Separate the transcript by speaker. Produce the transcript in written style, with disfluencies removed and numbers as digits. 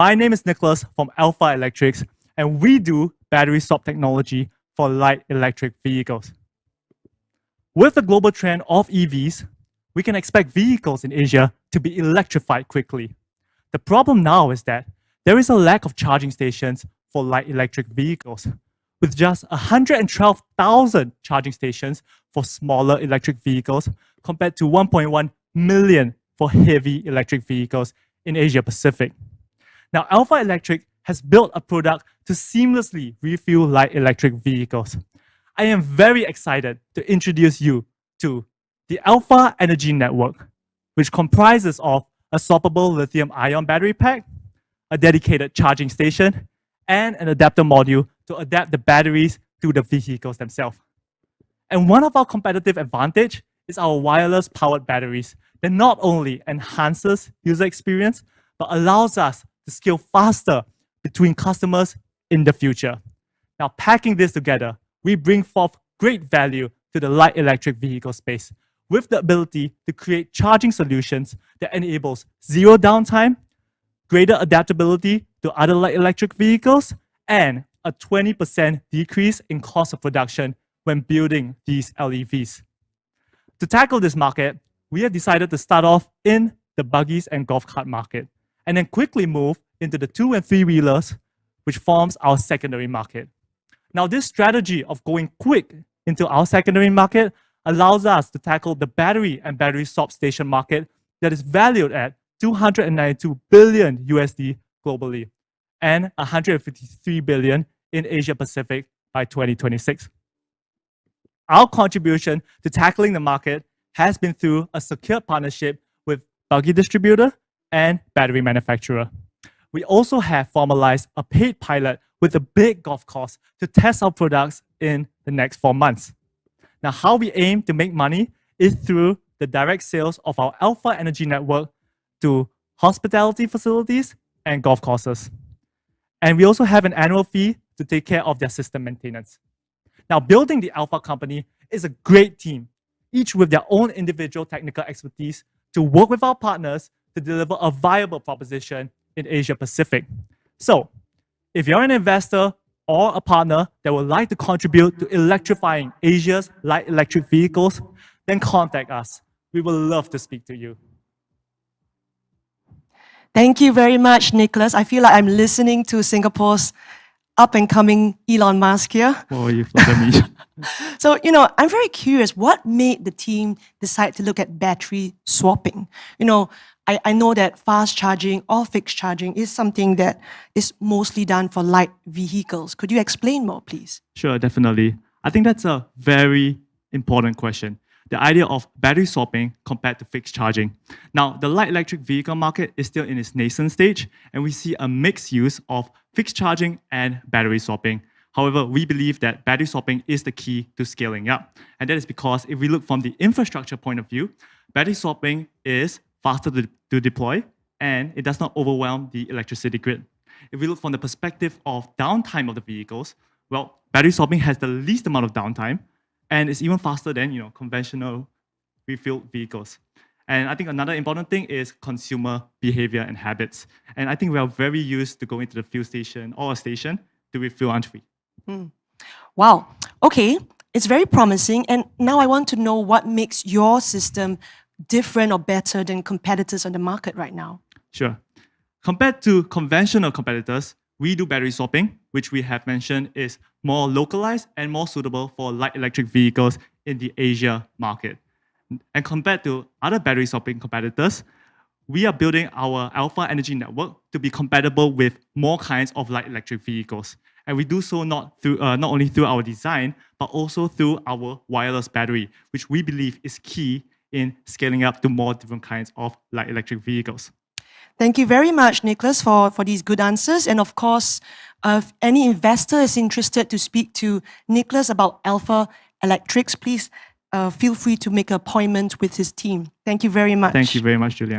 Speaker 1: My name is Nicholas from Alpha Electrics, and we do battery swap technology for light electric vehicles. With the global trend of EVs, we can expect vehicles in Asia to be electrified quickly. The problem now is that there is a lack of charging stations for light electric vehicles, with just 112,000 charging stations for smaller electric vehicles compared to 1.1 million for heavy electric vehicles in Asia Pacific. Now, Alpha Electric has built a product to seamlessly refuel light electric vehicles. I am very excited to introduce you to the Alpha Energy Network, which comprises of a swappable lithium-ion battery pack, a dedicated charging station, and an adapter module to adapt the batteries to the vehicles themselves. And one of our competitive advantage is our wireless powered batteries that not only enhances user experience, but allows us to scale faster between customers in the future. Now, packing this together, we bring forth great value to the light electric vehicle space with the ability to create charging solutions that enables zero downtime, greater adaptability to other light electric vehicles, and a 20% decrease in cost of production when building these LEVs. To tackle this market, we have decided to start off in the buggies and golf cart market, and then quickly move into the 2- and 3-wheelers, which forms our secondary market. Now, this strategy of going quick into our secondary market allows us to tackle the battery and battery swap station market that is valued at $292 billion USD globally and $153 billion in Asia Pacific by 2026. Our contribution to tackling the market has been through a secure partnership with buggy distributor and battery manufacturer. We also have formalized a paid pilot with a big golf course to test our products in the next 4 months. Now, how we aim to make money is through the direct sales of our Alpha Energy Network to hospitality facilities and golf courses. And we also have an annual fee to take care of their system maintenance. Now, building the Alpha company is a great team, each with their own individual technical expertise to work with our partners to deliver a viable proposition in Asia Pacific. So, if you're an investor or a partner that would like to contribute to electrifying Asia's light electric vehicles, then contact us. We would love to speak to you.
Speaker 2: Thank you very much, Nicholas. I feel like I'm listening to Singapore's up-and-coming Elon Musk here.
Speaker 1: Oh, you flatter me.
Speaker 2: So, I'm very curious, what made the team decide to look at battery swapping? I know that fast charging or fixed charging is something that is mostly done for light vehicles. Could you explain more, please?
Speaker 1: Sure, definitely. I think that's a very important question. The idea of battery swapping compared to fixed charging. Now, the light electric vehicle market is still in its nascent stage, and we see a mixed use of fixed charging and battery swapping. However, we believe that battery swapping is the key to scaling up. And that is because if we look from the infrastructure point of view, battery swapping is faster to deploy, and it does not overwhelm the electricity grid. If we look from the perspective of downtime of the vehicles, well, battery swapping has the least amount of downtime, and it's even faster than conventional refueled vehicles. And I think another important thing is consumer behavior and habits. And I think we are very used to going to the fuel station or a station to refuel on-free.
Speaker 2: Wow. Okay, it's very promising. And now I want to know what makes your system different or better than competitors on the market right now.
Speaker 1: Sure. Compared to conventional competitors, we do battery swapping, which we have mentioned is more localized and more suitable for light electric vehicles in the Asia market. And compared to other battery swapping competitors, we are building our Alpha Energy Network to be compatible with more kinds of light electric vehicles. And we do so not only through our design, but also through our wireless battery, which we believe is key in scaling up to more different kinds of light electric vehicles.
Speaker 2: Thank you very much, Nicholas, for these good answers. And of course, if any investor is interested to speak to Nicholas about Alpha Electrics, please feel free to make an appointment with his team. Thank you very much.
Speaker 1: Thank you very much, Julian.